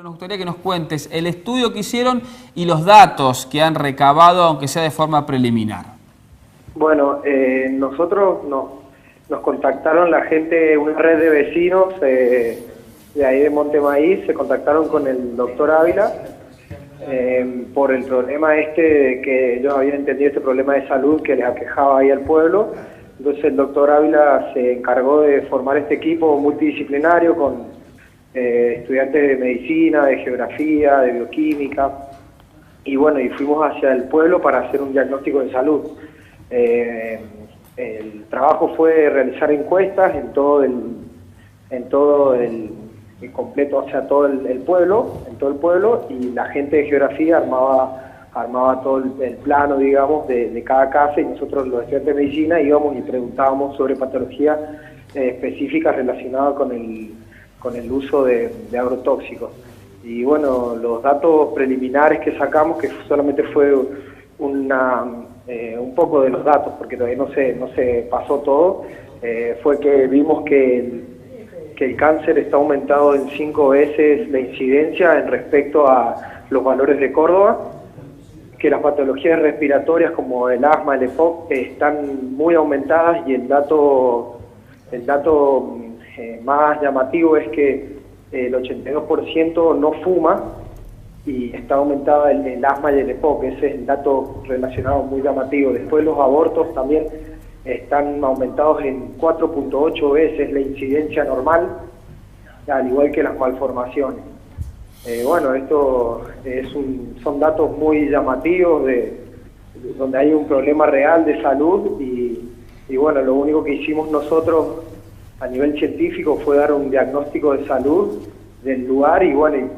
Nos gustaría que nos cuentes el estudio que hicieron y los datos que han recabado, aunque sea de forma preliminar. Bueno, nosotros nos contactaron la gente, una red de vecinos de ahí de Montemaíz, se contactaron con el doctor Ávila por el problema de que ellos habían entendido este problema de salud que les aquejaba ahí al pueblo. Entonces el doctor Ávila se encargó de formar este equipo multidisciplinario con estudiantes de medicina, de geografía, de bioquímica, y bueno, y fuimos hacia el pueblo para hacer un diagnóstico de salud. El trabajo fue realizar encuestas en todo el completo, o sea, todo el pueblo, en todo el pueblo, y la gente de geografía armaba todo el plano, digamos, de cada casa, y nosotros los estudiantes de medicina íbamos y preguntábamos sobre patologías específicas relacionadas con el uso de agrotóxicos. Y bueno, los datos preliminares que sacamos, que solamente fue un poco de los datos, porque todavía no se pasó todo, fue que vimos que el cáncer está aumentado en 5 veces la incidencia en respecto a los valores de Córdoba, que las patologías respiratorias como el asma, el EPOC, están muy aumentadas, y el dato más llamativo es que el 82% no fuma, y está aumentada el asma y el EPOC. Ese es el dato relacionado muy llamativo. Después los abortos también están aumentados en 4.8 veces la incidencia normal, al igual que las malformaciones. Bueno, esto son datos muy llamativos donde hay un problema real de salud, y bueno, lo único que hicimos nosotros a nivel científico fue dar un diagnóstico de salud del lugar y bueno,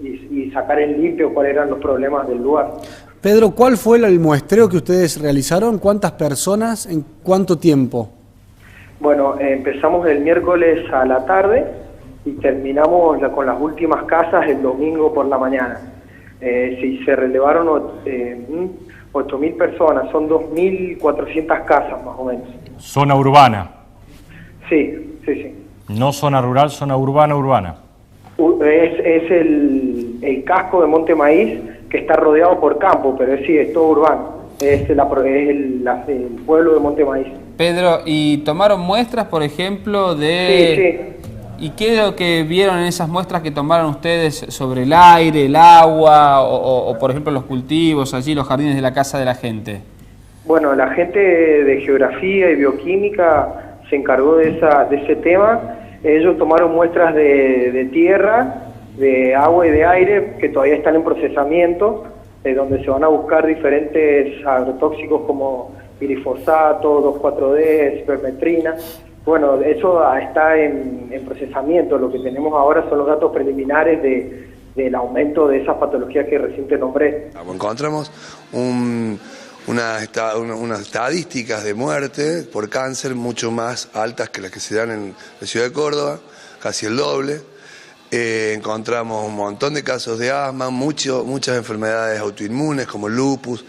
y sacar en limpio cuáles eran los problemas del lugar. Pedro, ¿cuál fue el muestreo que ustedes realizaron? ¿Cuántas personas? ¿En cuánto tiempo? Bueno, empezamos el miércoles a la tarde y terminamos con las últimas casas el domingo por la mañana. Se relevaron 8.000 personas, son 2.400 casas más o menos. ¿Zona urbana? Sí. No zona rural, zona urbana. Es el casco de Montemaíz, que está rodeado por campo, pero es todo urbano. Es el pueblo de Montemaíz. Pedro, ¿y tomaron muestras, por ejemplo, de...? Sí. ¿Y qué es lo que vieron en esas muestras que tomaron ustedes sobre el aire, el agua o por ejemplo, los cultivos, allí los jardines de la casa de la gente? Bueno, la gente de geografía y bioquímica se encargó de ese tema. Ellos tomaron muestras de tierra, de agua y de aire, que todavía están en procesamiento, donde se van a buscar diferentes agrotóxicos como glifosato, 2,4-D, espermetrina. Bueno, eso está en procesamiento. Lo que tenemos ahora son los datos preliminares del aumento de esas patologías que recién te nombré. Encontramos unas estadísticas de muerte por cáncer mucho más altas que las que se dan en la ciudad de Córdoba, casi el doble. Encontramos un montón de casos de asma, muchas enfermedades autoinmunes como lupus,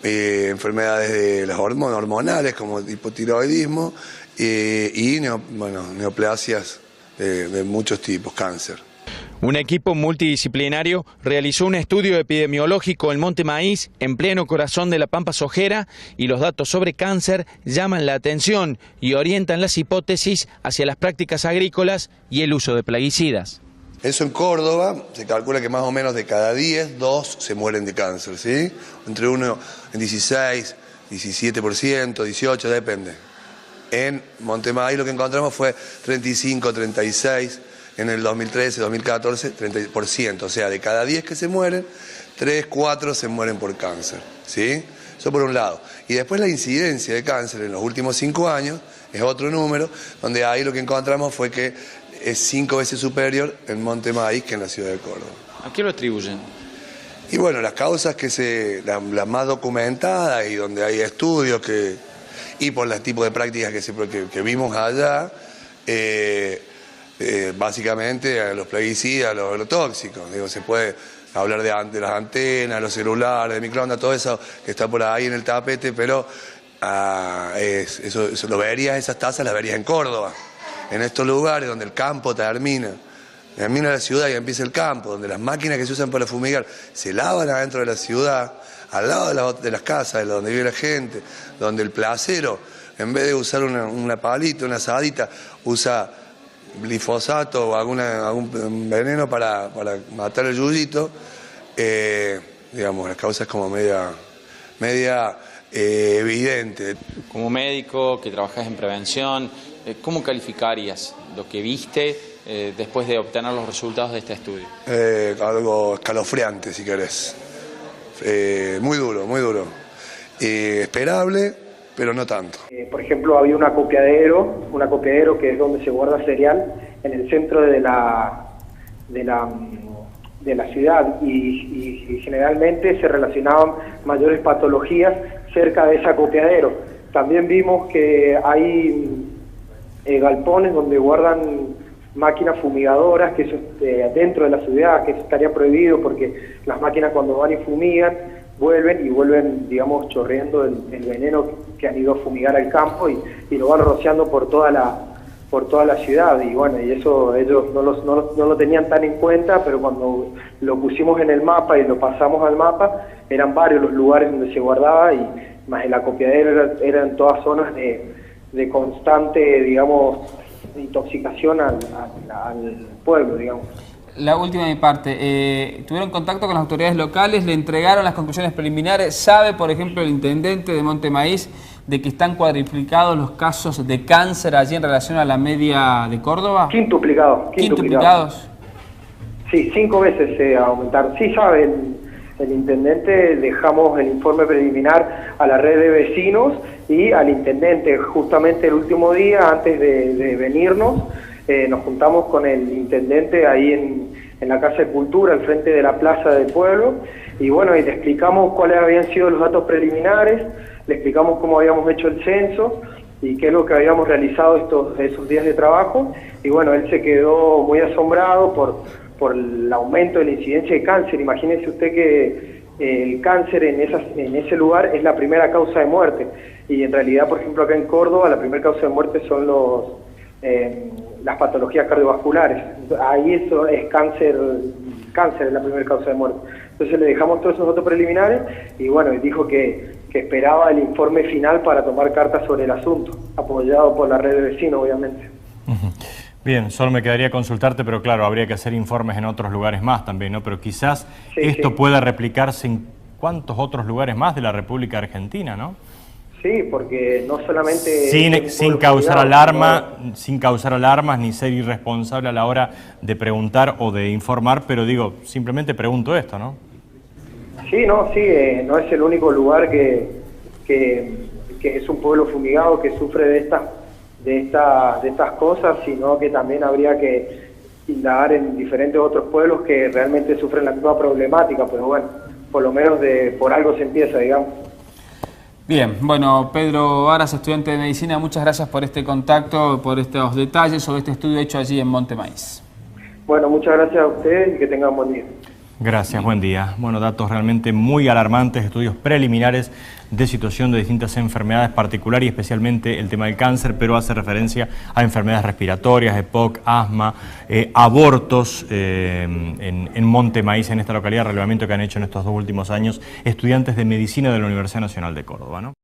enfermedades de las hormonales como hipotiroidismo y neoplasias de muchos tipos, cáncer. Un equipo multidisciplinario realizó un estudio epidemiológico en Montemaíz, en pleno corazón de la Pampa Sojera, y los datos sobre cáncer llaman la atención y orientan las hipótesis hacia las prácticas agrícolas y el uso de plaguicidas. Eso en Córdoba, se calcula que más o menos de cada 10, 2 se mueren de cáncer, ¿sí? Entre uno en 16, 17%, 18%, depende. En Montemaíz lo que encontramos fue 35, 36%. En el 2013, 2014, 30%. O sea, de cada 10 que se mueren, 3, 4 se mueren por cáncer, ¿sí? Eso por un lado. Y después la incidencia de cáncer en los últimos 5 años es otro número, donde ahí lo que encontramos fue que es 5 veces superior en Montemaíz que en la ciudad de Córdoba. ¿A qué lo atribuyen? Y bueno, las causas las más documentadas y donde hay estudios y por los tipos de prácticas que vimos allá, básicamente a los plaguicidas, a los agrotóxicos. Digo, se puede hablar de las antenas, los celulares, de microondas, todo eso que está por ahí en el tapete, pero eso lo verías, esas tasas las verías en Córdoba, en estos lugares donde el campo termina termina la ciudad y empieza el campo, donde las máquinas que se usan para fumigar se lavan adentro de la ciudad, al lado de las casas, de donde vive la gente, donde el placero, en vez de usar una palita, una asadita, usa glifosato o algún veneno para matar el yuyito, digamos, la causa es como media evidente. Como médico que trabajas en prevención, ¿cómo calificarías lo que viste después de obtener los resultados de este estudio? Algo escalofriante, si querés. Muy duro, muy duro. Esperable, pero no tanto. Por ejemplo, había un acopiadero que es donde se guarda cereal en el centro de la ciudad y generalmente se relacionaban mayores patologías cerca de ese acopiadero. También vimos que hay galpones donde guardan máquinas fumigadoras, que eso dentro de la ciudad, que eso estaría prohibido porque las máquinas cuando van y fumigan vuelven, digamos, chorreando el veneno que han ido a fumigar al campo y lo van rociando por toda la ciudad. Y bueno, y eso ellos no lo tenían tan en cuenta, pero cuando lo pusimos en el mapa y lo pasamos al mapa, eran varios los lugares donde se guardaba y más el acopiadero eran todas zonas de constante, digamos, intoxicación al pueblo, digamos. La última de mi parte, ¿tuvieron contacto con las autoridades locales? ¿Le entregaron las conclusiones preliminares? ¿Sabe, por ejemplo, el intendente de Monte Maíz de que están cuadriplicados los casos de cáncer allí en relación a la media de Córdoba? Quintuplicados. Sí, 5 veces se aumentaron. Sí, sabe el intendente, dejamos el informe preliminar a la red de vecinos y al intendente justamente el último día antes de venirnos. Nos juntamos con el intendente ahí en la Casa de Cultura, al frente de la plaza del pueblo, y bueno, y le explicamos cuáles habían sido los datos preliminares, le explicamos cómo habíamos hecho el censo y qué es lo que habíamos realizado esos días de trabajo, y bueno, él se quedó muy asombrado por el aumento de la incidencia de cáncer. Imagínese usted que el cáncer en ese lugar es la primera causa de muerte, y en realidad, por ejemplo, acá en Córdoba, la primera causa de muerte son las patologías cardiovasculares. Ahí eso es cáncer es la primera causa de muerte. Entonces le dejamos todos esos datos preliminares y bueno, dijo que esperaba el informe final para tomar cartas sobre el asunto, apoyado por la red de vecinos, obviamente. Bien, solo me quedaría consultarte, pero claro, habría que hacer informes en otros lugares más también, ¿no? Pero quizás esto pueda replicarse en cuántos otros lugares más de la República Argentina, ¿no? Sí, porque no solamente... Sin causar alarmas ni ser irresponsable a la hora de preguntar o de informar, pero digo, simplemente pregunto esto, ¿no? Sí, no es el único lugar que es un pueblo fumigado que sufre de estas cosas, sino que también habría que indagar en diferentes otros pueblos que realmente sufren la misma problemática, pero bueno, por lo menos por algo se empieza, digamos. Bien, bueno, Pedro Aras, estudiante de Medicina, muchas gracias por este contacto, por estos detalles sobre este estudio hecho allí en Monte Maíz. Bueno, muchas gracias a ustedes y que tengan buen día. Gracias, buen día. Bueno, datos realmente muy alarmantes, estudios preliminares de situación de distintas enfermedades particulares y especialmente el tema del cáncer, pero hace referencia a enfermedades respiratorias, EPOC, asma, abortos en Monte Maíz, en esta localidad, relevamiento que han hecho en estos 2 últimos años estudiantes de Medicina de la Universidad Nacional de Córdoba, ¿no?